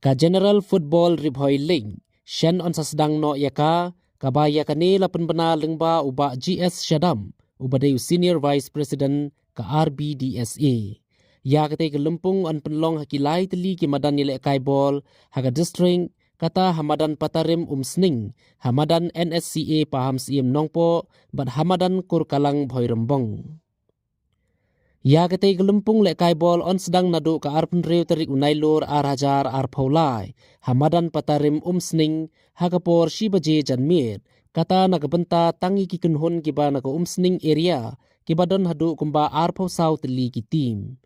Ka General Football Ribhoy Ling, Shen on sasdang no yaka, kabaya kanila penbena lengba uba GS Shadam, ubadayu Senior Vice President ka RBDSA. Ya kate gelempung on penlong hakilai teli ki madan nilai kaibol, haga district, kata Hamadan Patarim Sning, Hamadan NSCA paham siem nongpo, bat Hamadan Kurkalang Bhoy Rembong. Ya kate gelempung lek kaibol on sedang nadu ka arpen reu terik unailur hajar paulai, Hamadan Patarim Sning, hagapor shibaje janmir, kata nagabenta tangi ki kenhun kiba naga Sning area, kiba don hadu kumba pau south li ki team.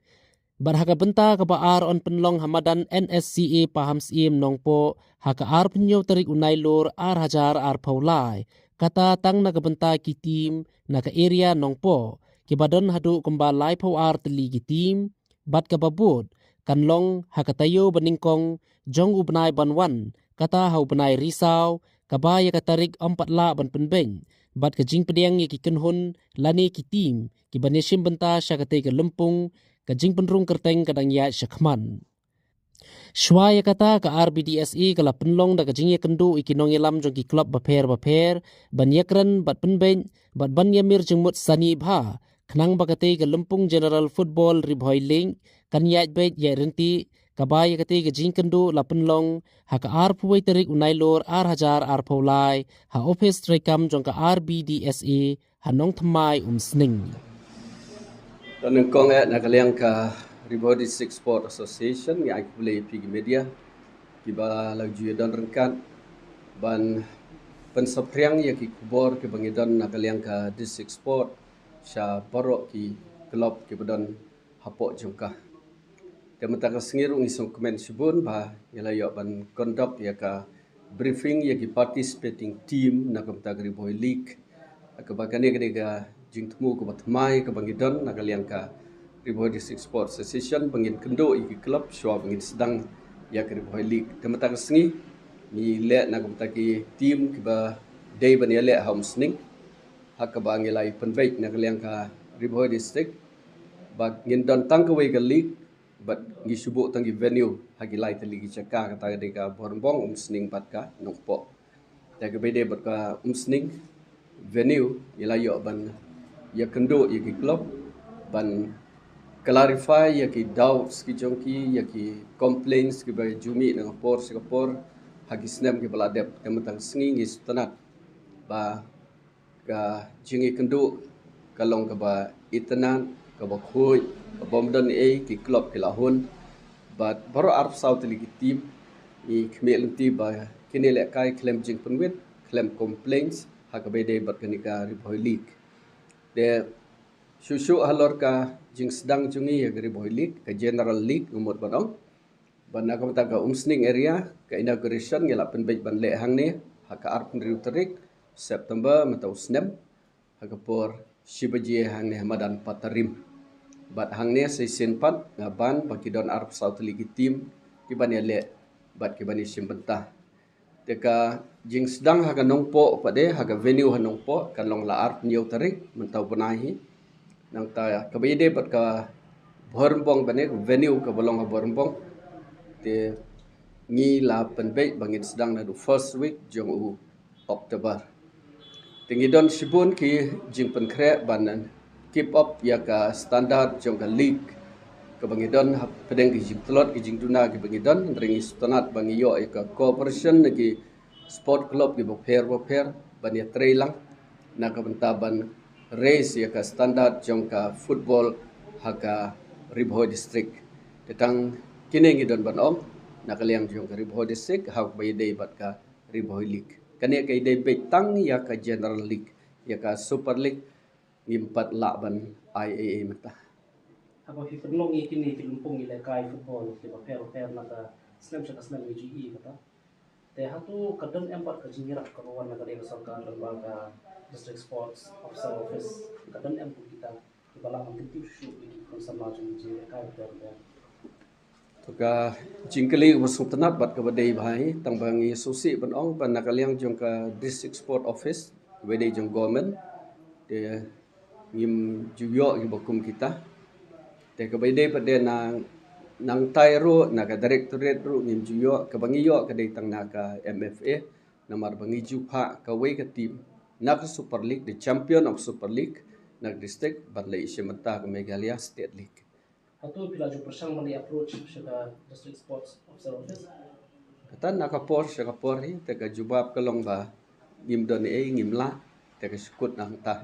Barhaga benta ka baar on penlong Hamadan NSCA paham siem nongpo haka penyo terik unailur hajar paulai, kata tang nagabenta ki team naga area nongpo kibadon hadu kumba lai pau teli ki team bat ka babut kanlong hakatayo baningkong jong ubnai banwan kata hau benai risau kabaya katarik 4 la ban penbeng bat ka jing pediang ki kenhun lani ki team ki baneshim benta syakate ke lempung ka jing penrung kerteng kadang ya syakman. Shwaya kata ka RBDSE kala penlong da ka jingye kendu ikinong ilam jong ki klub baper banyakran bat penbeng bat banyamir jengmut sani bha kenang bakate ke lempung General Football Ribhoy Ling kan yat bet ya renti kabaya kate ke jing kendu la penlong haka puway terik unailor hajar paulai ha office trekam jong ka RBDSE hanong thamai sning. Dan kong nakaliang ka Ribhoy District Sport Association yang aku boleh pergi media kiba laju dan rengkat ban pensopriang ya ki kubor ke bangidon nakaliang ka District Sport sya borok ki kelop ki badan hapok jongkah. Dia mentaka sengiru ngisong komen subun bah yala yo ban conduct ya ka briefing ya ki participating team nak mentaka Ribhoy League ka bagani ka jing temu ke batmai ke bangidon nakaliang ka Ribhoy District Sport Association bangin kendo iki klub syua bangin sedang ya ke Ribhoy League. Dia mentaka sengi ni le nak mentaki team ki ba day ban yale homsning hak bangi lai penbaik nak liang ka Ribhoy District bag ngin don tang ka we ka league bat ngi subu tangi venue hagi lai tali ki chaka kata de ka bormbong sning bat ka nokpo ta ka bede bat ka sning venue ila yo ban ya kendo ya ki club ban clarify ya ki doubts ki jongki ya ki complaints ki ba jumi nang por Singapore hagi snam ki baladep tematang sengi ngi stanat ba ka jingi kendu kalong ka ba itanan ka ba khoi ka bomdan ki club ki lahun but baro arp south ligi team i khmel ti ba kini le kai claim jing penwit claim complaints ha ka bede bat kanika Ribhoy League de shushu halor ka jing sedang jungi ya Ribhoy League ka General League umur badong ban ka mata ka sning area ka inauguration ngela penbej ban le hang ni ha ka arp riu terik September matau snem hagapor shibaji hang ne Hamadan Patarim bat hang ne season 4 ngaban bakidon arp south league team kiban le bat kibani simbentah deka jing sedang haga nongpo pade haga venue hanongpo kan long la arp new tarik mentau benahi nang ta kabide bat ka bormbong bane venue ka bolong bormbong te ngi la penbej bangin sedang na du first week jong Oktober. Tingidon sibun ki jing penkre banan keep up ya ka standard jong ka league ke bangidon pedeng ki jing telot ki jing duna ki bangidon ringi stanat bangi yo ya ka cooperation ki sport club ki boper ban ya trailang na ka bentaban race ya ka standard jong ka football ha ka Ribhoy District tetang kini ngidon ban om nakaliang jong ka Ribhoy District ha bai dei bat ka Ribhoy League kani kay day betang ya ka General League ya ka Super League ngimpat laban IAA mata apa fi penlong ikini filmpung ile kai football ki ba per na ka slam UGE kata te hatu kadang empat ka jingirak ka wan na ka de sarkar lembaga district sports office kadang em kita ki bala mangkiti shu ki konsama ji kai per Tuka jingkeli masuk tenat bat kabadai bahai tang bangi susi ban ong ban nakaliang jong ka district sport office kabadai jong government de ngim juyo gi bakum kita de kabadai pada nang nang tai ro naga directorate ro ngim juyo ka bangiyo ka dei tang naga MFA namar bangi jupha ka wei ka team nak Super League the champion of Super League nak district banlei Ishimata ka Meghalaya State League. Hatu pila jo persang mani approach sa district sports officer office. Katan nakapor siya kapor hi taga jubab ka long ba ngim don ngim la taga sukut nang ta